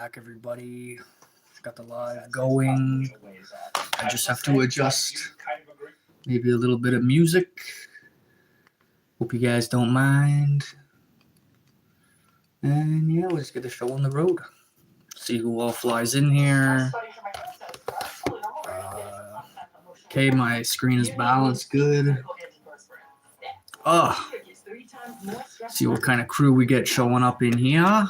Back, everybody. Got the live going. I just have to adjust maybe a little bit of music. Hope you guys don't mind. And yeah, we'll just get the show on the road. See who all flies in here. Okay, my screen is balanced good. See what kind of crew we get showing up in here.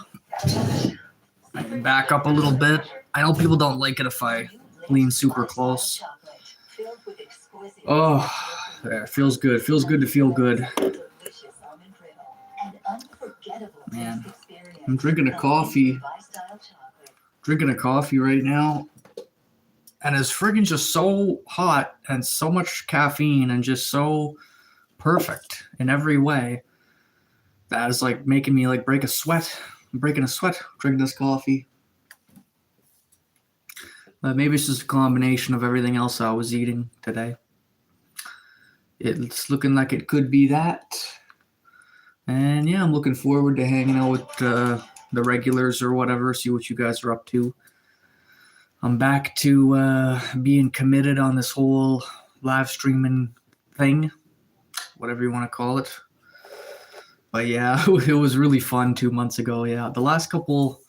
I can back up a little bit. I know people don't like it if I lean super close. Oh, yeah, feels good. Feels good to feel good. Man, I'm drinking a coffee. Drinking a coffee right now. And it's friggin' just so hot and so much caffeine and just so perfect in every way. That is like making me like break a sweat. I'm breaking a sweat drinking this coffee. But maybe it's just a combination of everything else I was eating today. It's looking like it could be that. And yeah, I'm looking forward to hanging out with the regulars or whatever, see what you guys are up to. I'm back to being committed on this whole live streaming thing, whatever you want to call it. But yeah, it was really fun 2 months ago. Yeah, the last couple,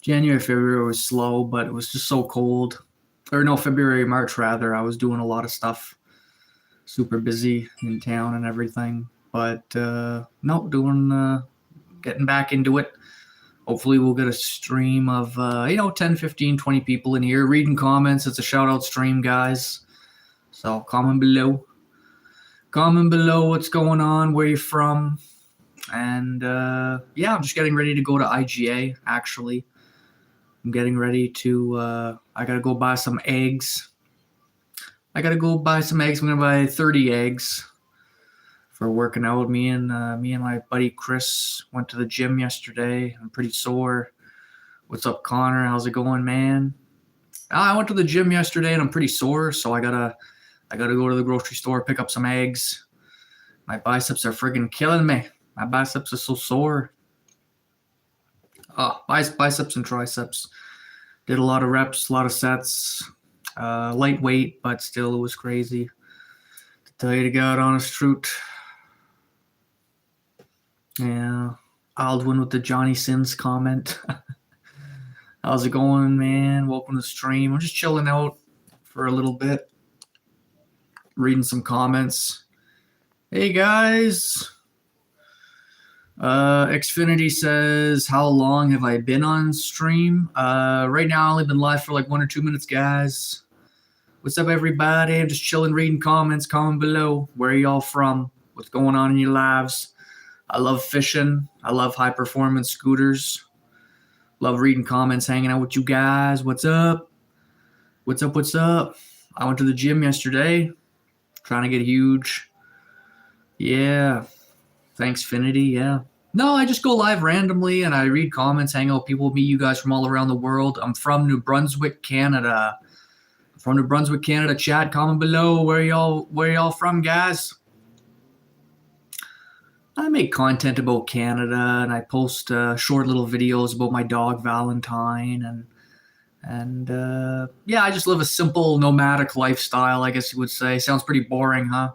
January, February was slow, but it was just so cold. Or no, February, March rather. I was doing a lot of stuff, super busy in town and everything. But no, getting back into it. Hopefully we'll get a stream of 10, 15, 20 people in here reading comments. It's a shout out stream, guys. So comment below. Comment below what's going on, where you're from. And yeah, I'm just getting ready to go to IGA, actually. I'm getting ready to, I got to go buy some eggs. I'm going to buy 30 eggs for working out. Me and my buddy Chris went to the gym yesterday. I'm pretty sore. What's up, Connor? How's it going, man? I went to the gym yesterday and I'm pretty sore, so I gotta go to the grocery store, pick up some eggs. My biceps are friggin' killing me. My biceps are so sore. Biceps and triceps. Did a lot of reps, a lot of sets. Lightweight, but still it was crazy. To tell you the God honest truth. Yeah. Aldwin with the Johnny Sins comment. How's it going, man? Welcome to the stream. I'm just chilling out for a little bit. Reading some comments. Hey, guys. Xfinity says, how long have I been on stream? Right now, I've only been live for like 1 or 2 minutes, guys. What's up, everybody? I'm just chilling, reading comments. Comment below. Where are y'all from? What's going on in your lives? I love fishing. I love high-performance scooters. Love reading comments, hanging out with you guys. What's up? What's up? What's up? I went to the gym yesterday. Trying to get huge. Yeah. Thanks, Finity. Yeah. No, I just go live randomly and I read comments, hang out with people, meet you guys from all around the world. I'm from New Brunswick, Canada. Chat, comment below. Where y'all from, guys? I make content about Canada and I post short little videos about my dog Valentine and yeah, I just live a simple nomadic lifestyle, I guess you would say. Sounds pretty boring, huh?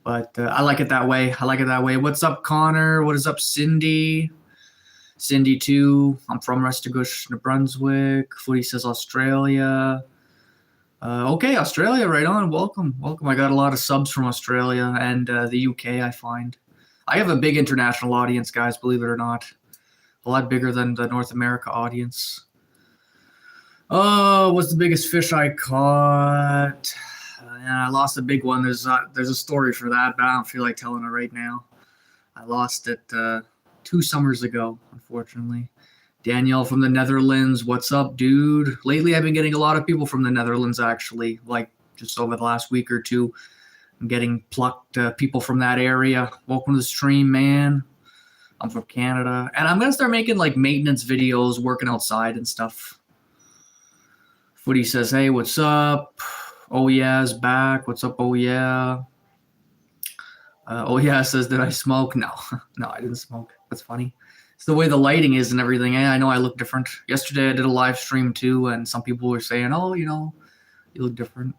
But I like it that way. What's up, Connor? What is up, Cindy? Cindy, too. I'm from Restigouche, New Brunswick. Footy says Australia. Okay, Australia, right on. Welcome. I got a lot of subs from Australia and the UK, I find. I have a big international audience, guys, believe it or not. A lot bigger than the North America audience. Oh, what's the biggest fish I caught? I lost a big one. There's a story for that, but I don't feel like telling it right now. I lost it 2 summers ago, unfortunately. Danielle from the Netherlands, what's up, dude? Lately, I've been getting a lot of people from the Netherlands, actually, like just over the last week or two. I'm getting plucked people from that area. Welcome to the stream, man. I'm from Canada. And I'm going to start making like maintenance videos, working outside and stuff. Footy says, hey, what's up? Oh, yeah, is back. What's up? Oh, yeah. Oh, yeah, says, did I smoke? No, I didn't smoke. That's funny. It's the way the lighting is and everything. I know I look different. Yesterday I did a live stream too, and some people were saying, "Oh, you look different."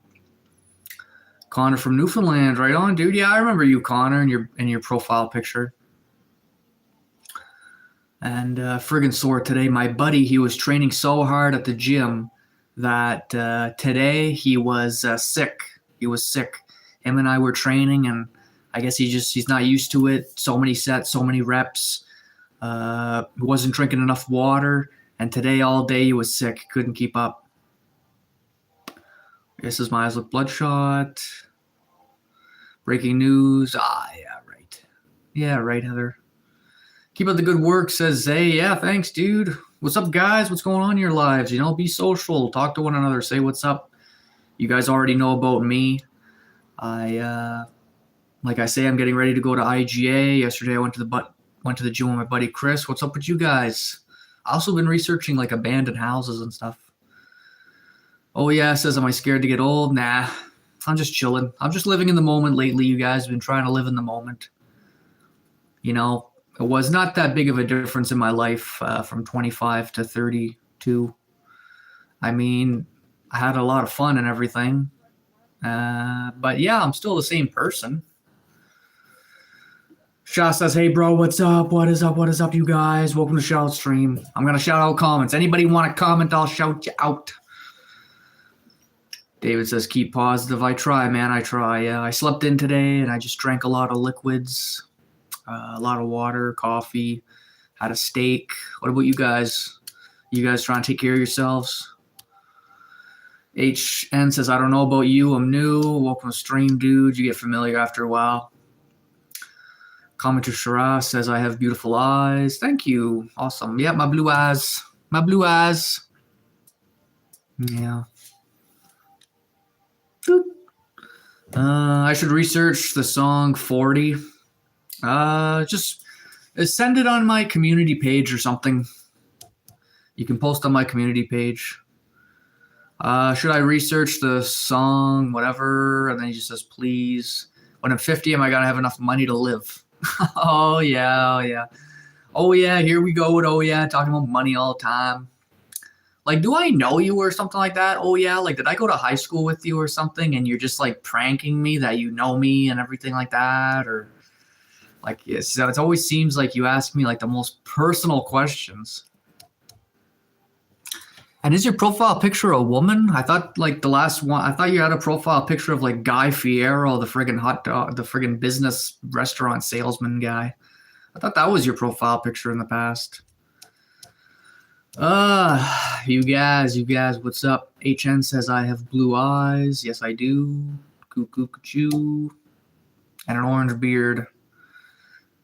Connor from Newfoundland, right on, dude. Yeah, I remember you, Connor, in your profile picture. And friggin' sore today. My buddy, he was training so hard at the gym that today he was sick. He was sick. Him and I were training, and I guess he's not used to it. So many sets, so many reps. He wasn't drinking enough water, and today all day he was sick. Couldn't keep up. This is my eyes look bloodshot. Breaking news. Yeah, right. Yeah, right, Heather. Keep up the good work, says Zay. Yeah, thanks, dude. What's up, guys? What's going on in your lives? Be social. Talk to one another. Say what's up. You guys already know about me. Like I say, I'm getting ready to go to IGA. Yesterday, I went to the gym with my buddy Chris. What's up with you guys? I also been researching like abandoned houses and stuff. Oh yeah, says, am I scared to get old? Nah, I'm just chilling. I'm just living in the moment lately. You guys have been trying to live in the moment. It was not that big of a difference in my life from 25 to 32. I mean, I had a lot of fun and everything. But yeah, I'm still the same person. Shaw says, hey, bro, what's up? What is up? What is up, you guys? Welcome to Shoutout Stream. I'm going to shout out comments. Anybody want to comment, I'll shout you out. David says, keep positive. I try, man. I try. Yeah, I slept in today, and I just drank a lot of liquids. A lot of water, coffee, had a steak. What about you guys? You guys trying to take care of yourselves? HN says, I don't know about you. I'm new. Welcome to stream, dude. You get familiar after a while. Commenter Shara says, I have beautiful eyes. Thank you. Awesome. Yeah, my blue eyes. My blue eyes. Yeah. I should research the song 40. Just send it on my community page or something. You can post on my community page. Should I research the song, whatever? And then he just says, please. When I'm 50, am I gonna have enough money to live? Oh yeah. Oh yeah, here we go with talking about money all the time. Like, do I know you or something like that? Oh yeah, like, did I go to high school with you or something and you're just like pranking me that you know me and everything like that? Or like, so it always seems like you ask me like the most personal questions. And is your profile picture a woman? I thought like the last one, I thought you had a profile picture of like Guy Fiero, the friggin' business restaurant salesman guy. I thought that was your profile picture in the past. You guys, what's up? HN says I have blue eyes. Yes, I do. Cuckoo. And an orange beard.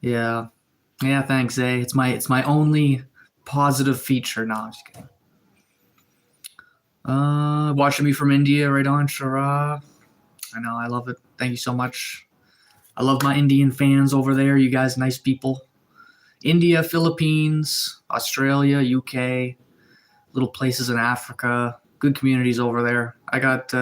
Yeah, thanks, Zay. It's my only positive feature. No, I'm just kidding. Watching me from India, right on, Shara. I know, I love it. Thank you so much. I love my Indian fans over there. You guys, nice people. India, Philippines, Australia, UK, little places in Africa. Good communities over there. I got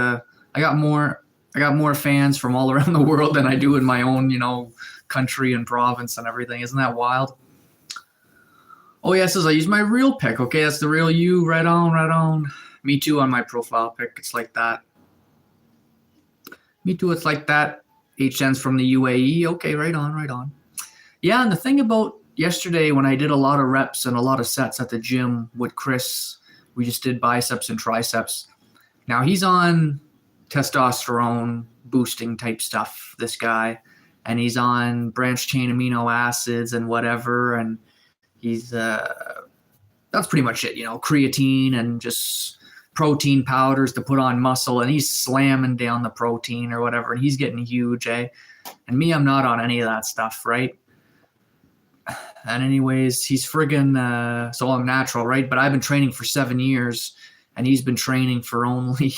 more fans from all around the world than I do in my own, country and province and everything. Isn't that wild? Oh yeah, it says I use my real pic. Okay, that's the real you. Right on. Me too on my profile pic. It's like that. Me too, it's like that. HN's from the UAE. Okay, right on. Yeah, and the thing about yesterday when I did a lot of reps and a lot of sets at the gym with Chris, we just did biceps and triceps. Now he's on testosterone boosting type stuff, this guy, and he's on branched chain amino acids and whatever, and he's that's pretty much it, creatine and just protein powders to put on muscle, and he's slamming down the protein or whatever, and he's getting huge, eh? And me, I'm not on any of that stuff, right? And anyways, he's friggin' so I'm natural, right? But I've been training for 7 years, and he's been training for only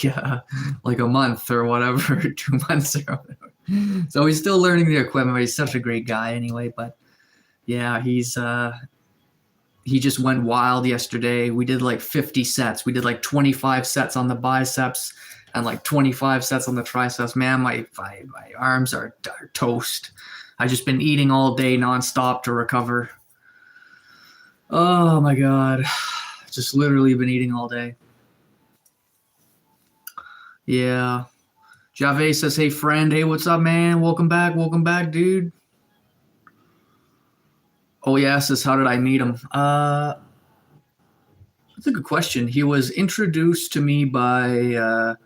like a month or whatever, 2 months or whatever. So he's still learning the equipment. But he's such a great guy anyway. But yeah, he just went wild yesterday. We did like 50 sets. We did like 25 sets on the biceps and like 25 sets on the triceps. Man, my arms are toast. I've just been eating all day nonstop to recover. Oh my god. Just literally been eating all day. Yeah. Jave says, hey friend, hey, what's up, man? Welcome back, dude. Oh yeah, says, how did I meet him? That's a good question. He was introduced to me by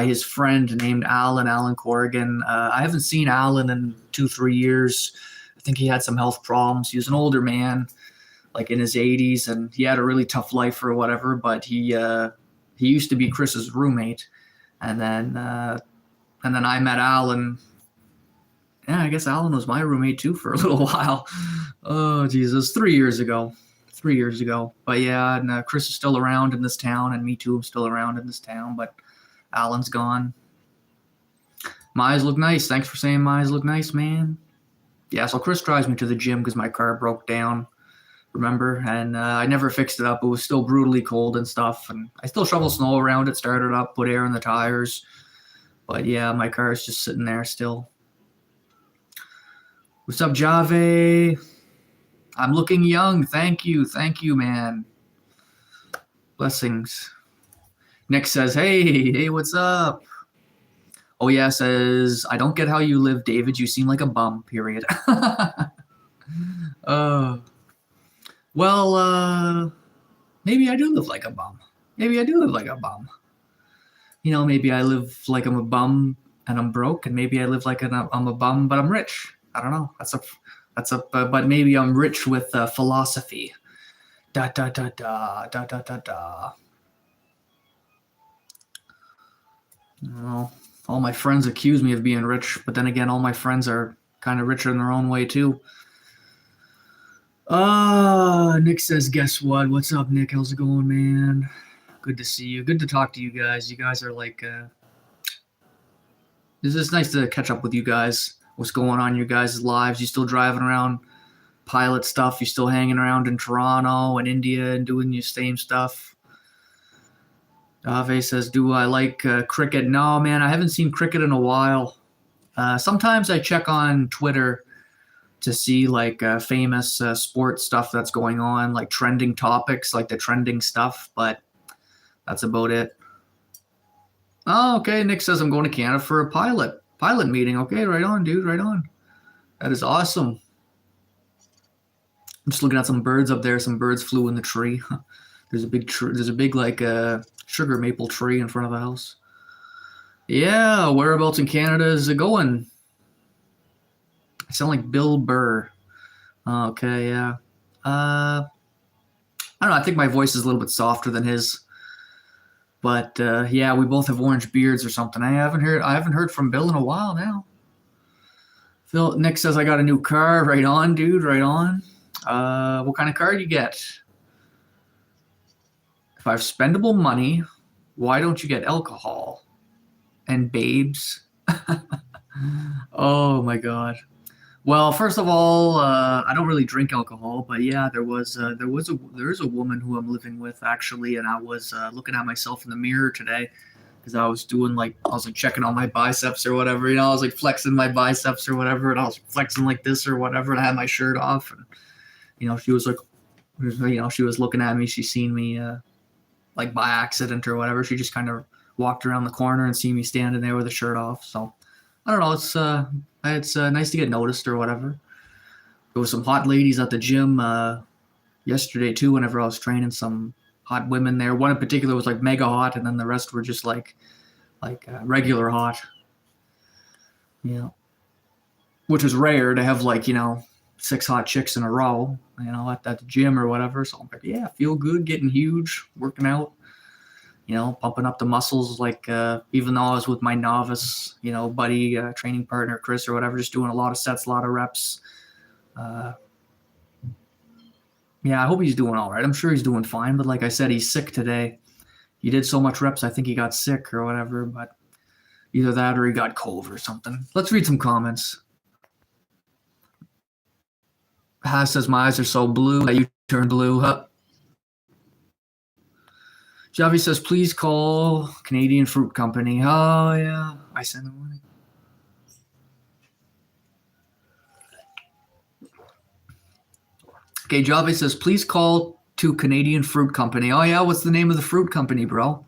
his friend named Alan Corrigan. I haven't seen Alan in 2-3 years. I think he had some health problems. He was an older man, like in his 80s, and he had a really tough life or whatever. But he used to be Chris's roommate, and then I met Alan. Yeah, I guess Alan was my roommate too for a little while. Oh Jesus, 3 years ago. 3 years ago. But yeah, and Chris is still around in this town, and me too. I'm still around in this town, but Alan's gone. My eyes look nice. Thanks for saying my eyes look nice, man. Yeah, so Chris drives me to the gym because my car broke down, remember? And I never fixed it up. It was still brutally cold and stuff. And I still shovel snow around it, started up, put air in the tires. But yeah, my car is just sitting there still. What's up, Jave? I'm looking young. Thank you, man. Blessings. Nick says, hey, what's up? Oh yeah, says, I don't get how you live, David. You seem like a bum, period. Well, maybe I do live like a bum. Maybe I do live like a bum. You know, maybe I live like I'm a bum and I'm broke, and maybe I live like I'm a bum but I'm rich. I don't know. But maybe I'm rich with philosophy. Da da da da da da da da. Well, all my friends accuse me of being rich, but then again, all my friends are kind of richer in their own way too. Nick says, guess what? What's up, Nick? How's it going, man? Good to see you. Good to talk to you guys. You guys are like, it's just nice to catch up with you guys. What's going on in your guys' lives? You still driving around pilot stuff? You still hanging around in Toronto and India and doing your same stuff? Ave says, do I like cricket? No, man, I haven't seen cricket in a while. Sometimes I check on Twitter to see like famous sports stuff that's going on, like trending topics, like the trending stuff, but that's about it. Oh, okay. Nick says I'm going to Canada for a pilot meeting. Okay, right on, dude. Right on. That is awesome. I'm just looking at some birds up there. Some birds flew in the tree. There's a big like sugar maple tree in front of the house. Yeah, whereabouts in Canada is it going? I sound like Bill Burr. Okay, yeah. I don't know. I think my voice is a little bit softer than his. But yeah, we both have orange beards or something. I haven't heard from Bill in a while now. Nick says I got a new car. Right on, dude. Right on. What kind of car do you get? If I have spendable money, why don't you get alcohol and babes? Oh my god. Well, first of all, I don't really drink alcohol, but yeah, there is a woman who I'm living with actually, and I was looking at myself in the mirror today because I was like checking on my biceps or whatever, you know, I was like flexing my biceps or whatever, and I was flexing like this or whatever, and I had my shirt off, and you know, she was like, you know, she was looking at me, she seen me like by accident or whatever, she just kind of walked around the corner and seen me standing there with a shirt off, so I don't know, it's nice to get noticed or whatever. There was some hot ladies at the gym yesterday too. Whenever I was training, some hot women there. One in particular was like mega hot, and then the rest were just like regular hot. Yeah, which was rare to have like 6 hot chicks in a row. You know, at the gym or whatever. So I'm like, yeah, feel good, getting huge, working out. You know, pumping up the muscles, like even though I was with my novice, buddy, training partner, Chris or whatever, just doing a lot of sets, a lot of reps. Yeah, I hope he's doing all right. I'm sure he's doing fine, but like I said, he's sick today. He did so much reps, I think he got sick or whatever, but either that or he got cold or something. Let's read some comments. Haas says, my eyes are so blue that you turn blue. Huh? Javi says, please call Canadian Fruit Company. Oh, yeah. I send them money. Okay, Java says, please call to Canadian Fruit Company. Oh, yeah, what's the name of the fruit company, bro?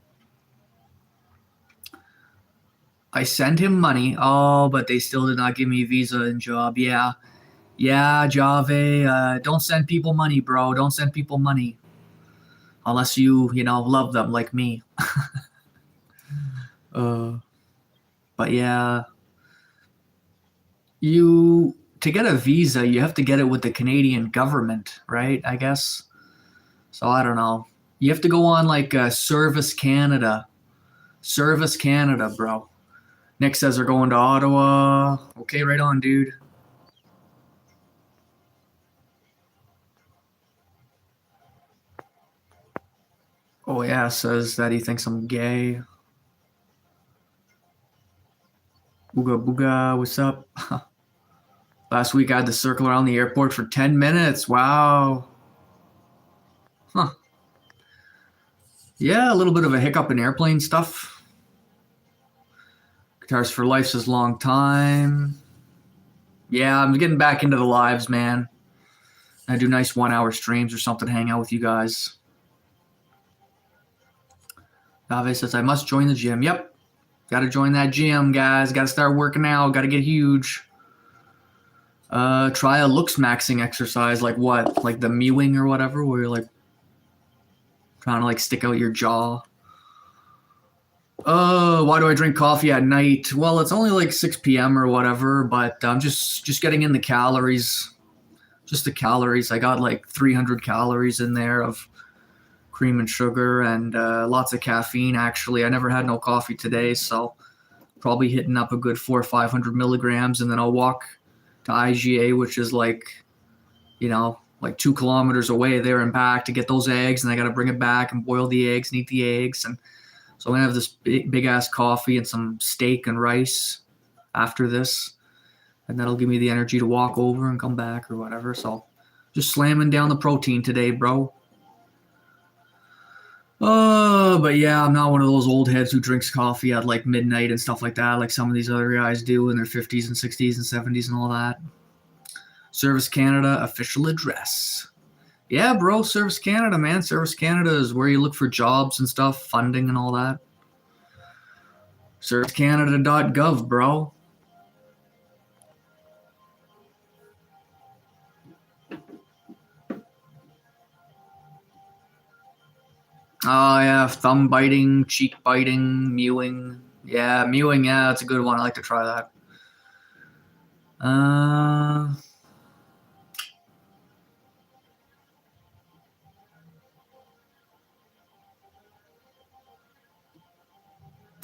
I send him money. Oh, but they still did not give me visa and job. Yeah. Yeah, Java, don't send people money, bro. Don't send people money. Unless you love them like me. But yeah, to get a visa, you have to get it with the Canadian government, right? I guess. So I don't know. You have to go on like Service Canada. Service Canada, bro. Nick says they're going to Ottawa. Okay, right on, dude. Oh yeah, says that he thinks I'm gay. Booga booga, what's up? Last week I had to circle around the airport for 10 minutes. Wow. Huh. Yeah, a little bit of a hiccup in airplane stuff. Guitars for Life says long time. Yeah, I'm getting back into the lives, man. I do nice 1 hour streams or something, hang out with you guys. Dave says I must join the gym. Yep. Gotta join that gym, guys. Gotta start working out. Gotta get huge. Try a looks maxing exercise, like what? Like the mewing or whatever, where you're like trying to like stick out your jaw. Why do I drink coffee at night? Well, it's only like 6 p.m. or whatever, but I'm just getting in the calories. Just the calories. I got like 300 calories in there of cream and sugar and lots of caffeine. Actually, I never had no coffee today, so probably hitting up a good 400 or 500 milligrams, and then I'll walk to IGA, which is like 2 kilometers away there and back to get those eggs, and I got to bring it back and boil the eggs and eat the eggs. And so I'm going to have this big ass coffee and some steak and rice after this, and that'll give me the energy to walk over and come back or whatever. So just slamming down the protein today, bro. But yeah, I'm not one of those old heads who drinks coffee at like midnight and stuff like that, like some of these other guys do in their 50s and 60s and 70s and all that. Service Canada official address. Yeah, bro, Service Canada, man. Service Canada is where you look for jobs and stuff, funding and all that. ServiceCanada.gov, bro. Oh, yeah, thumb biting, cheek biting, mewing. Yeah, mewing, yeah, that's a good one. I like to try that.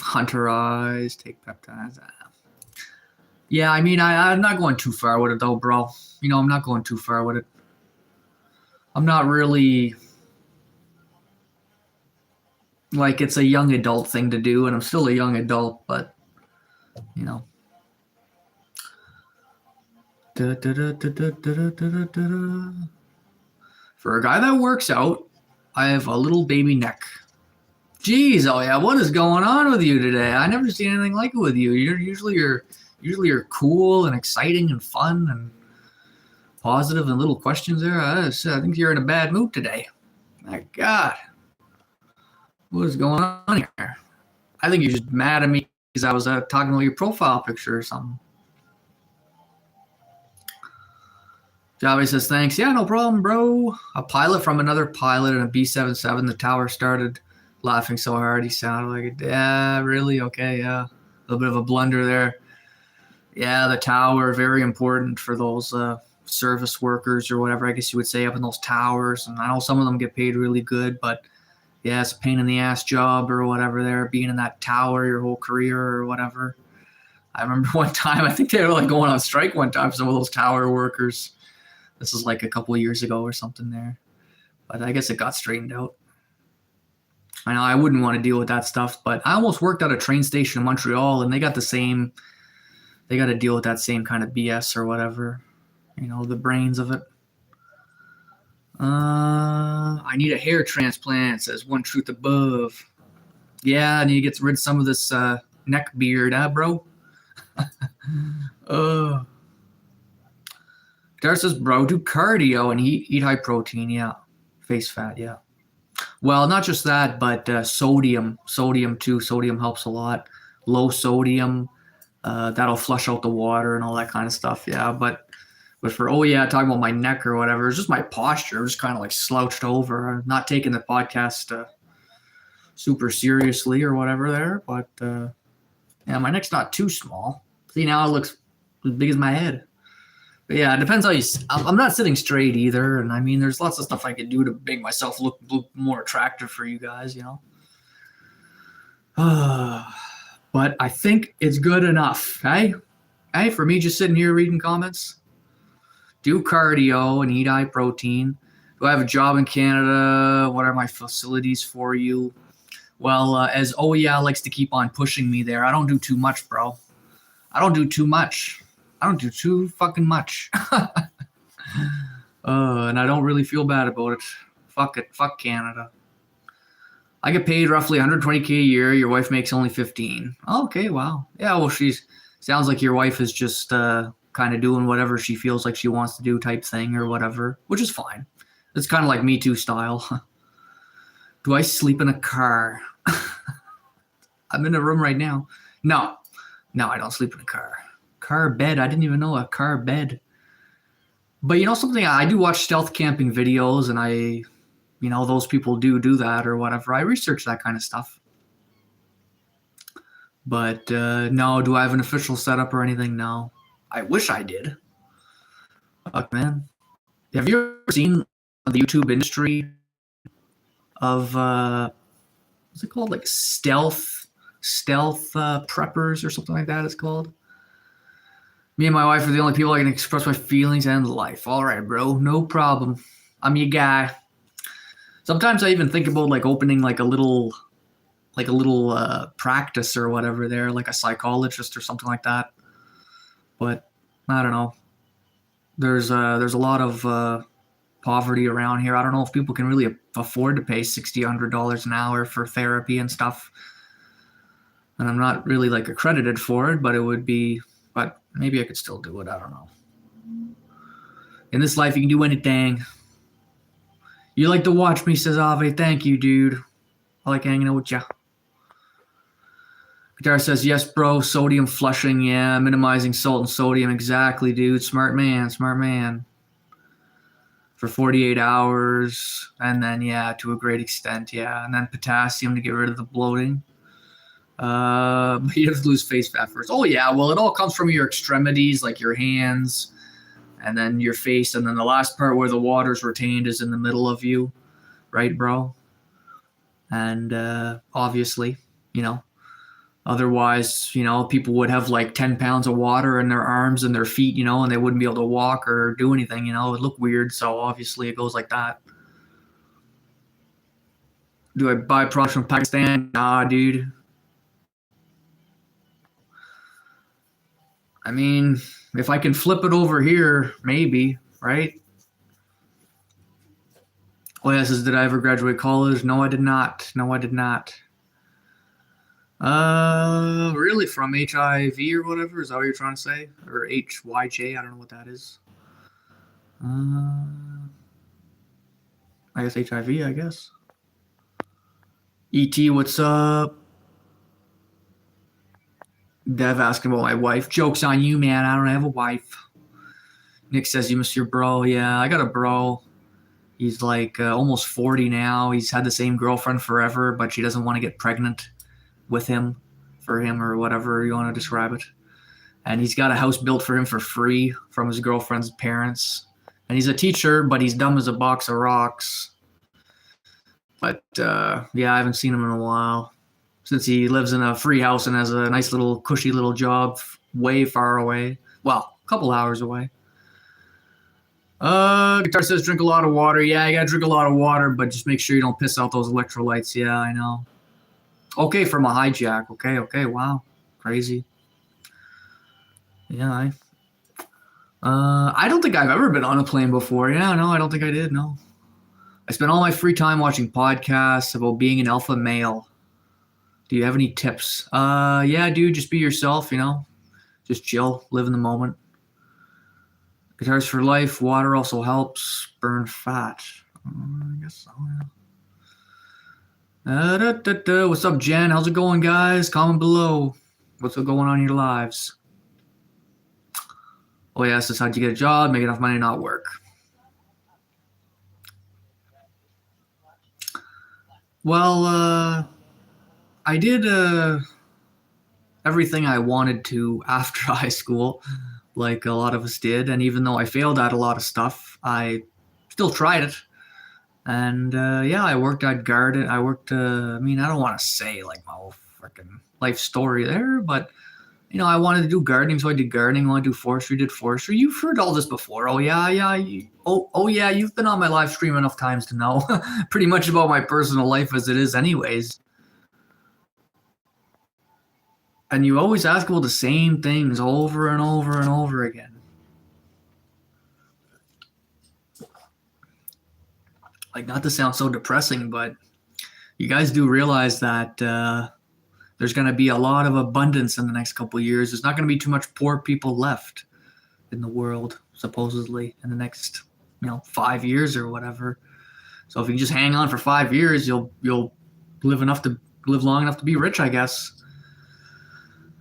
Hunter eyes, take peptides. Yeah, I mean, I'm not going too far with it, though, bro. I'm not going too far with it. I'm not really... Like, it's a young adult thing to do, and I'm still a young adult, but, For a guy that works out, I have a little baby neck. Jeez, oh yeah, what is going on with you today? I never seen anything like it with you. You're cool and exciting and fun and positive and little questions there. I think you're in a bad mood today. My God, what is going on here? I think you're just mad at me because I was talking about your profile picture or something. Javi says, thanks. Yeah, no problem, bro. A pilot from another pilot in a B-77. The tower started laughing so hard he sounded like it. Yeah, really? Okay, yeah. A little bit of a blunder there. Yeah, the tower, very important for those service workers or whatever, I guess you would say, up in those towers. And I know some of them get paid really good, but yeah, it's a pain in the ass job or whatever there, being in that tower your whole career or whatever. I remember one time, I think they were like going on strike one time, some of those tower workers. This is like a couple of years ago or something there. But I guess it got straightened out. I know I wouldn't want to deal with that stuff, but I almost worked at a train station in Montreal, and they got to deal with that same kind of BS or whatever. The brains of it. I need a hair transplant, says One Truth Above. Yeah, I need to get rid of some of this neck beard, bro? Guitar says, bro, do cardio and eat high protein. Yeah. Face fat. Yeah. Well, not just that, but sodium too. Sodium helps a lot. Low sodium, that'll flush out the water and all that kind of stuff. Yeah. But for, talking about my neck or whatever, it's just my posture. I'm just kind of like slouched over. I'm not taking the podcast super seriously or whatever there. But yeah, my neck's not too small. See, now it looks as big as my head. But yeah, it depends how you. I'm not sitting straight either, and I mean, there's lots of stuff I could do to make myself look more attractive for you guys, you know. But I think it's good enough, hey? Hey, for me just sitting here reading comments. Do cardio and eat high protein. Do I have a job in Canada? What are my facilities for you? Well, as likes to keep on pushing me there, I don't do too much, bro. I don't do too much. I don't do too fucking much. And I don't really feel bad about it. Fuck it. Fuck Canada. I get paid roughly $120K a year. Your wife makes only 15. Oh, okay, wow. Yeah, well, sounds like your wife is just kind of doing whatever she feels like she wants to do type thing or whatever, which is fine. It's kind of like Me Too style. Do I sleep in a car? I'm in a room right now. No, I don't sleep in a car. Car bed. I didn't even know a car bed. But you know something? I do watch stealth camping videos, and those people do that or whatever. I research that kind of stuff. But no, do I have an official setup or anything? No. I wish I did. Fuck, man. Have you ever seen the YouTube industry of what's it called? Like stealth preppers or something like that it's called? Me and my wife are the only people I can express my feelings and life. All right, bro, no problem. I'm your guy. Sometimes I even think about like opening like a little practice or whatever there, like a psychologist or something like that. But I don't know. There's a lot of poverty around here. I don't know if people can really afford to pay $60-$100 an hour for therapy and stuff. And I'm not really like accredited for it, but but maybe I could still do it. I don't know. In this life, you can do anything. You like to watch me, says Ave. Thank you, dude. I like hanging out with ya. Guitar says, yes, bro. Sodium flushing. Yeah, minimizing salt and sodium. Exactly, dude. Smart man. For 48 hours. And then, yeah, to a great extent, yeah. And then potassium to get rid of the bloating. But you have to lose face fat first. Oh, yeah. Well, it all comes from your extremities, like your hands, and then your face. And then the last part where the water's retained is in the middle of you. Right, bro? And obviously, otherwise, people would have like 10 pounds of water in their arms and their feet, and they wouldn't be able to walk or do anything, it would look weird. So obviously it goes like that. Do I buy products from Pakistan? Nah, dude. I mean, if I can flip it over here, maybe, right? Oh, yeah, says, did I ever graduate college? No, I did not. Really from HIV or whatever? Is that what you're trying to say? Or HYJ? I don't know what that is. I guess HIV, I guess. ET, what's up? Dev asking about my wife. Joke's on you, man. I don't have a wife. Nick says, you miss your bro. Yeah, I got a bro. He's like almost 40 now. He's had the same girlfriend forever, but she doesn't want to get pregnant with him, for him, or whatever you want to describe it. And he's got a house built for him for free from his girlfriend's parents. And he's a teacher, but he's dumb as a box of rocks. But yeah, I haven't seen him in a while. Since he lives in a free house and has a nice little cushy little job way far away. Well, a couple hours away. Guitar says drink a lot of water. Yeah, you gotta drink a lot of water, but just make sure you don't piss out those electrolytes. Yeah, I know. Okay, from a hijack. Okay, wow. Crazy. Yeah, I don't think I've ever been on a plane before. Yeah, no, I don't think I did, no. I spend all my free time watching podcasts about being an alpha male. Do you have any tips? Yeah, dude, just be yourself, Just chill, live in the moment. Guitars for life. Water also helps burn fat. I guess so. Yeah. What's up, Jen? How's it going, guys? Comment below. What's going on in your lives? Oh, yes, that's how'd you get a job, make enough money, not work. Well, I did everything I wanted to after high school, like a lot of us did. And even though I failed at a lot of stuff, I still tried it. And yeah, I worked at garden. I worked, I mean, I don't want to say like my whole freaking life story there, but you know, I wanted to do gardening, so I did gardening. I wanted to do forestry, did forestry. You've heard all this before. Oh yeah, yeah. Oh yeah, you've been on my live stream enough times to know pretty much about my personal life as it is, anyways. And you always ask about the same things over and over and over again. Like, not to sound so depressing, but you guys do realize that there's going to be a lot of abundance in the next couple of years. There's not going to be too much poor people left in the world, supposedly, in the next, 5 years or whatever. So if you just hang on for 5 years, you'll live long enough to be rich, I guess.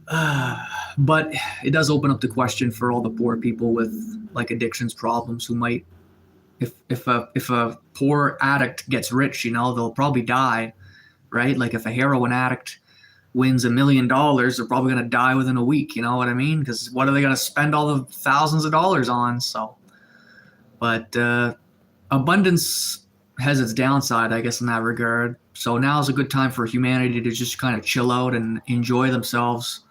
But it does open up the question for all the poor people with like addictions problems who might, if a poor addict gets rich, they'll probably die, right? Like if a heroin addict wins $1 million, they're probably going to die within a week. You know what I mean? Because what are they going to spend all the thousands of dollars on? So, but abundance has its downside, I guess, in that regard. So now is a good time for humanity to just kind of chill out and enjoy themselves,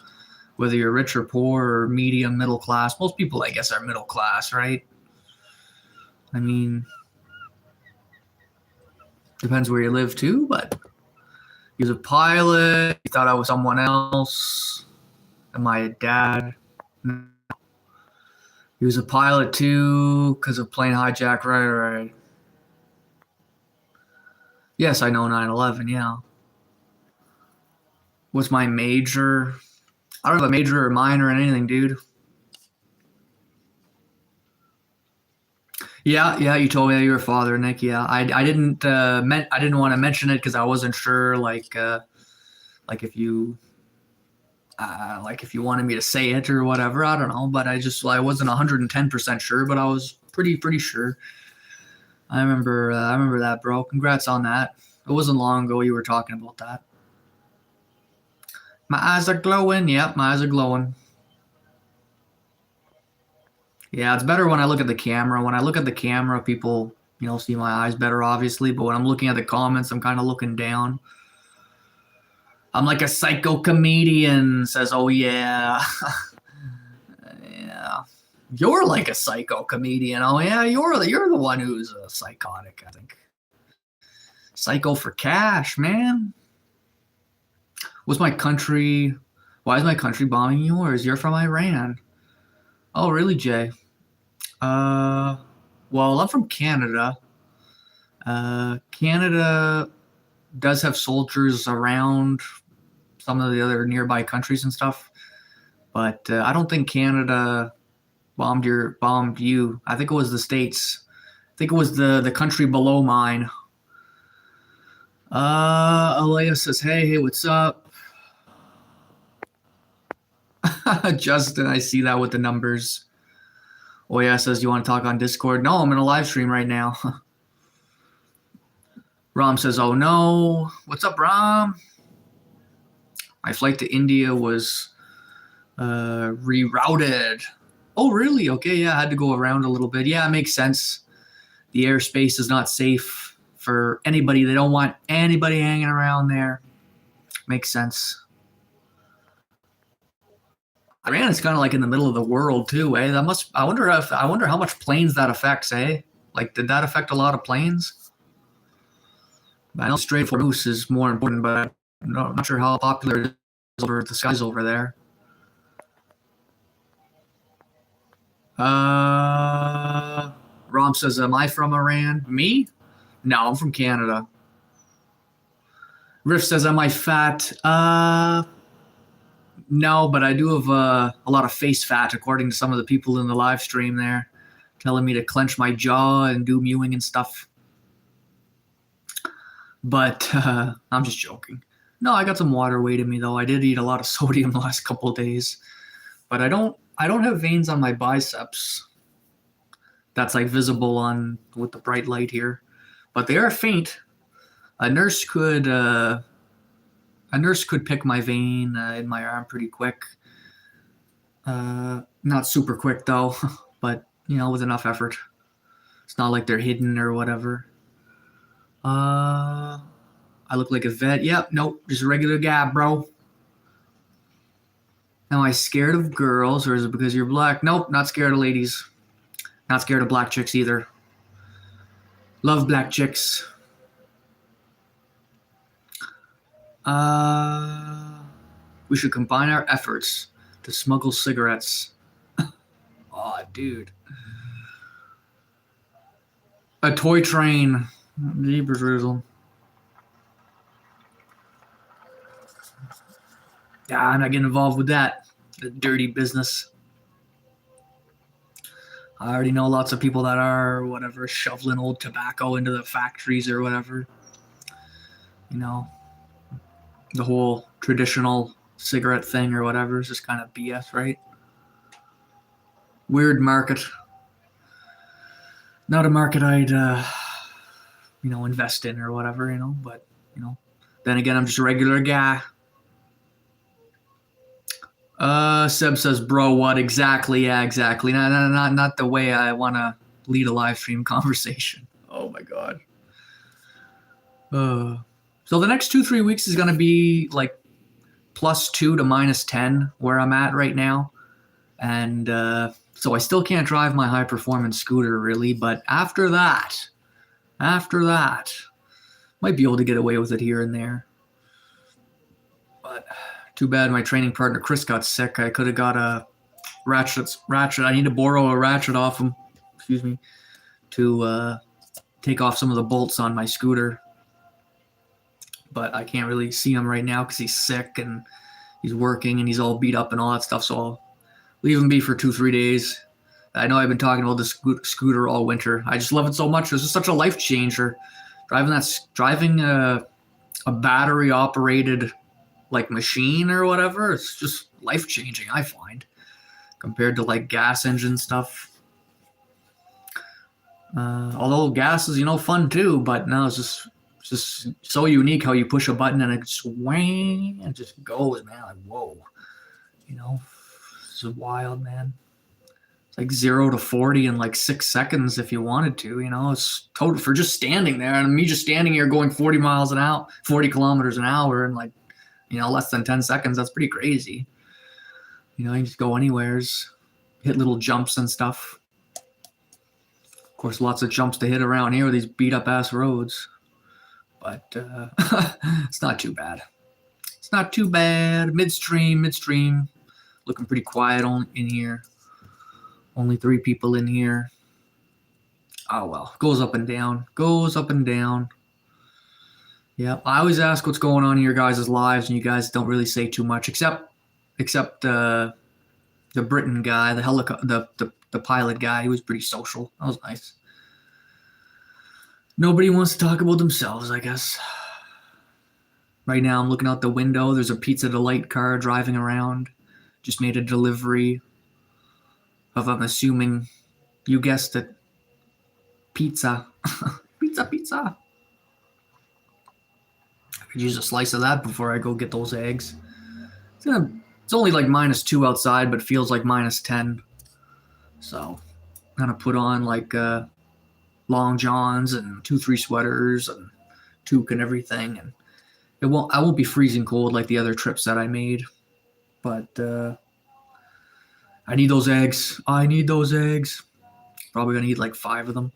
whether you're rich or poor or medium, middle class. Most people, I guess, are middle class, right? I mean, depends where you live too, but he was a pilot. He thought I was someone else. Am I a dad? No. He was a pilot too because of plane hijack. Right. Yes, I know 9/11, yeah. What's my major? I don't have a major or minor in anything, dude. Yeah, you told me that you were a father, Nick. Yeah, I didn't I didn't want to mention it because I wasn't sure, like if you wanted me to say it or whatever. I don't know, but I wasn't 110% sure, but I was pretty sure. I remember that, bro. Congrats on that. It wasn't long ago you were talking about that. My eyes are glowing. Yep, my eyes are glowing. Yeah, it's better when I look at the camera. When I look at the camera, people, see my eyes better, obviously. But when I'm looking at the comments, I'm kind of looking down. I'm like a psycho comedian, says, oh, yeah. Yeah. You're like a psycho comedian. Oh, yeah, you're the one who's psychotic, I think. Psycho for cash, man. Why is my country bombing yours? You're from Iran. Oh, really, Jay? Well, I'm from Canada. Canada does have soldiers around some of the other nearby countries and stuff, but I don't think Canada bombed you. I think it was the States. I think it was the country below mine. Alea says, hey, what's up? Justin, I see that with the numbers. Oh yeah, says, you want to talk on Discord? No, I'm in a live stream right now. Ram says, oh no. What's up, Ram? My flight to India was rerouted. Oh, really? Okay, yeah, I had to go around a little bit. Yeah, it makes sense. The airspace is not safe for anybody. They don't want anybody hanging around there. Makes sense. Iran is kind of like in the middle of the world too, eh? I wonder how much planes that affects, eh? Like, did that affect a lot of planes? I know Strait of Hormuz is more important, but I'm not sure how popular it is over the skies over there. Rom says, am I from Iran? Me? No, I'm from Canada. Riff says, am I fat? No, but I do have a lot of face fat, according to some of the people in the live stream there. telling me to clench my jaw and do mewing and stuff. But I'm just joking. No, I got some water weight in me though. I did eat a lot of sodium the last couple of days, but I don't have veins on my biceps. That's like visible on with the bright light here, but they are faint. A nurse could pick my vein in my arm pretty quick. Not super quick though, but with enough effort. It's not like they're hidden or whatever. I look like a vet. Yep, nope, just a regular guy, bro. Am I scared of girls, or is it because you're black? Nope, not scared of ladies. Not scared of black chicks either. Love black chicks. We should combine our efforts to smuggle cigarettes. Oh, dude. A toy train. Jeepers Rizzle. Yeah, I'm not getting involved with that. The dirty business. I already know lots of people that are, whatever, shoveling old tobacco into the factories or whatever. The whole traditional cigarette thing or whatever is just kind of BS, right? Weird market. Not a market I'd, invest in or whatever, but, then again, I'm just a regular guy. Seb says, bro, what exactly? Yeah, exactly. Not the way I want to lead a live stream conversation. Oh my God. So the next 2-3 weeks is going to be like +2 to -10 where I'm at right now. And, so I still can't drive my high performance scooter really, but after that, might be able to get away with it here and there. But too bad my training partner Chris got sick. I could have got a ratchet. I need to borrow a ratchet off him, to take off some of the bolts on my scooter. But I can't really see him right now because he's sick and he's working and he's all beat up and all that stuff. So I'll leave him be for 2-3 days. I know I've been talking about this scooter all winter. I just love it so much. It's just such a life changer. Driving a battery operated like machine or whatever, it's just life changing, I find, compared to like gas engine stuff. Although gas is fun too, but no, it's just so unique how you push a button and it just whang and just goes, man. Like whoa, it's wild, man. It's like 0 to 40 in like 6 seconds if you wanted to. It's total for just standing there, and me just standing here going 40 kilometers an hour, and like less than 10 seconds. That's pretty crazy. You can just go anywheres, hit little jumps and stuff. Of course, lots of jumps to hit around here with these beat up ass roads. But it's not too bad. It's not too bad. Midstream. Looking pretty quiet in here. Only 3 people in here. Oh, well. Goes up and down. Yeah, I always ask what's going on in your guys' lives, and you guys don't really say too much, except the Britain guy, the pilot guy. He was pretty social. That was nice. Nobody wants to talk about themselves, I guess. Right now, I'm looking out the window. There's a Pizza Delight car driving around. Just made a delivery of, I'm assuming, you guessed it, pizza. Pizza. I could use a slice of that before I go get those eggs. It's only like -2 outside, but feels like -10. So I'm gonna put on like long johns and 2-3 sweaters and toque and everything, and I won't be freezing cold like the other trips that I made. But I need those eggs. Probably gonna eat like 5 of them.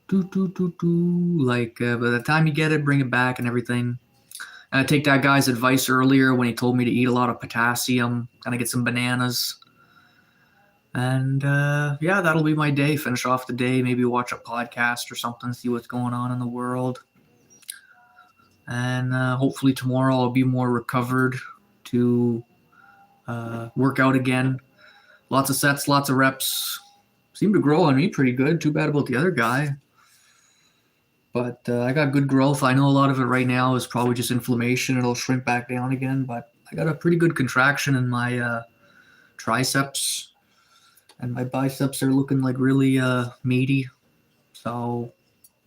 Like by the time you get it, bring it back and everything. And I take that guy's advice earlier when he told me to eat a lot of potassium. Gonna get some bananas. And yeah, that'll be my day. Finish off the day. Maybe watch a podcast or something. See what's going on in the world. And hopefully tomorrow I'll be more recovered to work out again. Lots of sets, lots of reps. seemed to grow on me pretty good. Too bad about the other guy. But I got good growth. I know a lot of it right now is probably just inflammation. It'll shrink back down again. But I got a pretty good contraction in my triceps. And my biceps are looking like really meaty. So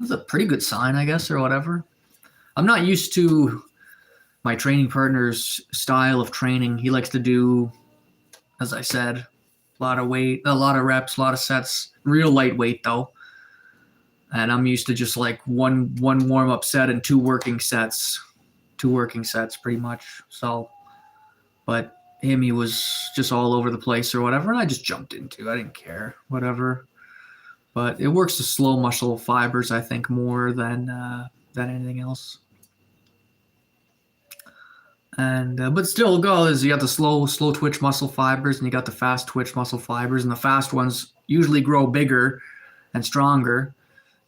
that's a pretty good sign, I guess, or whatever. I'm not used to my training partner's style of training. He likes to do, as I said, a lot of weight, a lot of reps, a lot of sets, real lightweight though. And I'm used to just like one warm-up set and two working sets pretty much. So, but him, he was just all over the place or whatever, and I just jumped into it. I didn't care, whatever. But it works to slow muscle fibers, I think, more than anything else. And but still goes, you got the slow twitch muscle fibers and you got the fast twitch muscle fibers, and the fast ones usually grow bigger and stronger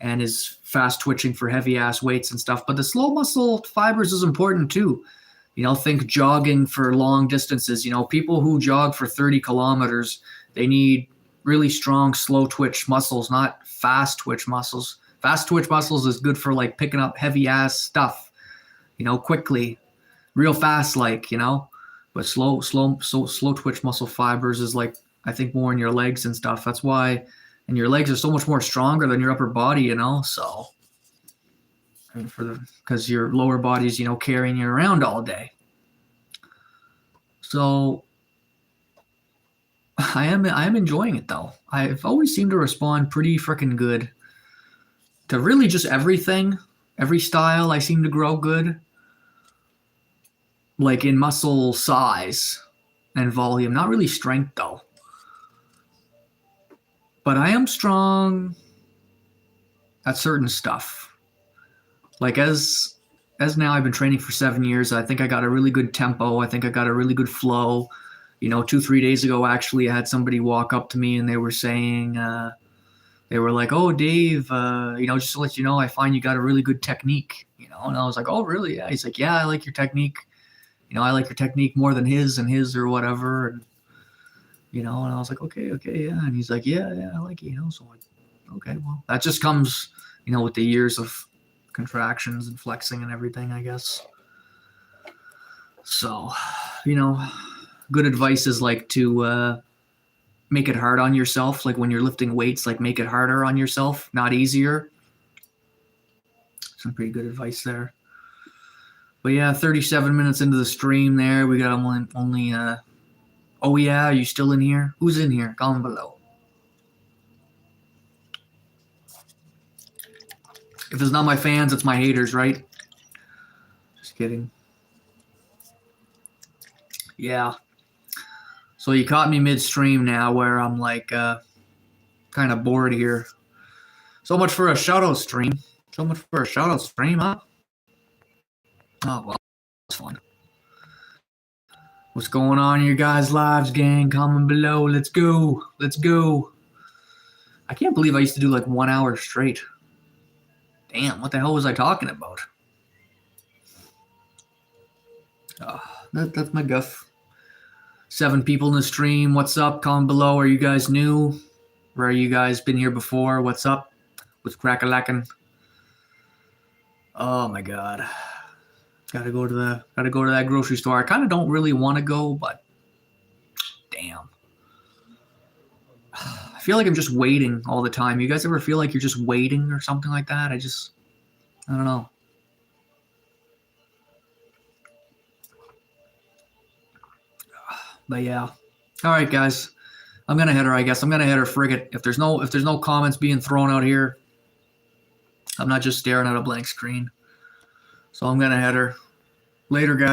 and is fast twitching for heavy ass weights and stuff. But the slow muscle fibers is important too. You know, think jogging for long distances. You know, people who jog for 30 kilometers, they need really strong slow twitch muscles, not fast twitch muscles. Fast twitch muscles is good for like picking up heavy ass stuff, you know, quickly, real fast, like, you know. But slow twitch muscle fibers is like, I think, more in your legs and stuff. That's why, and your legs are so much more stronger than your upper body, you know. So, and because your lower body's, you know, carrying you around all day. So I am enjoying it though. I've always seemed to respond pretty freaking good to really just everything. Every style I seem to grow good. Like in muscle size and volume, not really strength though. But I am strong at certain stuff. Like as now I've been training for 7 years, I think I got a really good tempo. I think I got a really good flow. You know, 2-3 days ago, actually, I had somebody walk up to me and they were saying, they were like, "Oh, Dave, you know, just to let you know, I find you got a really good technique." You know, and I was like, "Oh, really?" Yeah. He's like, "Yeah, I like your technique. You know, I like your technique more than his or whatever." And, you know, and I was like, okay, yeah. And he's like, yeah, I like it, you know. So I'm like, okay, well, that just comes, you know, with the years of contractions and flexing and everything, I guess. So, you know, good advice is like to make it hard on yourself. Like when you're lifting weights, like make it harder on yourself, not easier. Some pretty good advice there. But yeah, 37 minutes into the stream there, we got only oh yeah, are you still in here? Who's in here? Comment below. If it's not my fans, it's my haters, right? Just kidding. Yeah. So you caught me midstream now where I'm like kind of bored here. So much for a shoutout stream. So much for a shoutout stream, huh? Oh, well, that's fun. What's going on in your guys' lives, gang? Comment below. Let's go. Let's go. I can't believe I used to do like 1 hour straight. Damn, what the hell was I talking about? That's my guff. 7 people in the stream. What's up? Comment below. Are you guys new? Or are you guys been here before? What's up? What's crack-a-lackin'? Oh my god. Gotta go to that grocery store. I kind of don't really want to go, but damn. I feel like I'm just waiting all the time. You guys ever feel like you're just waiting or something like that? I don't know. But yeah. All right, guys. I'm gonna head her, I guess. I'm gonna head her frigate. If there's no comments being thrown out here, I'm not just staring at a blank screen. So I'm gonna head her. Later, guys.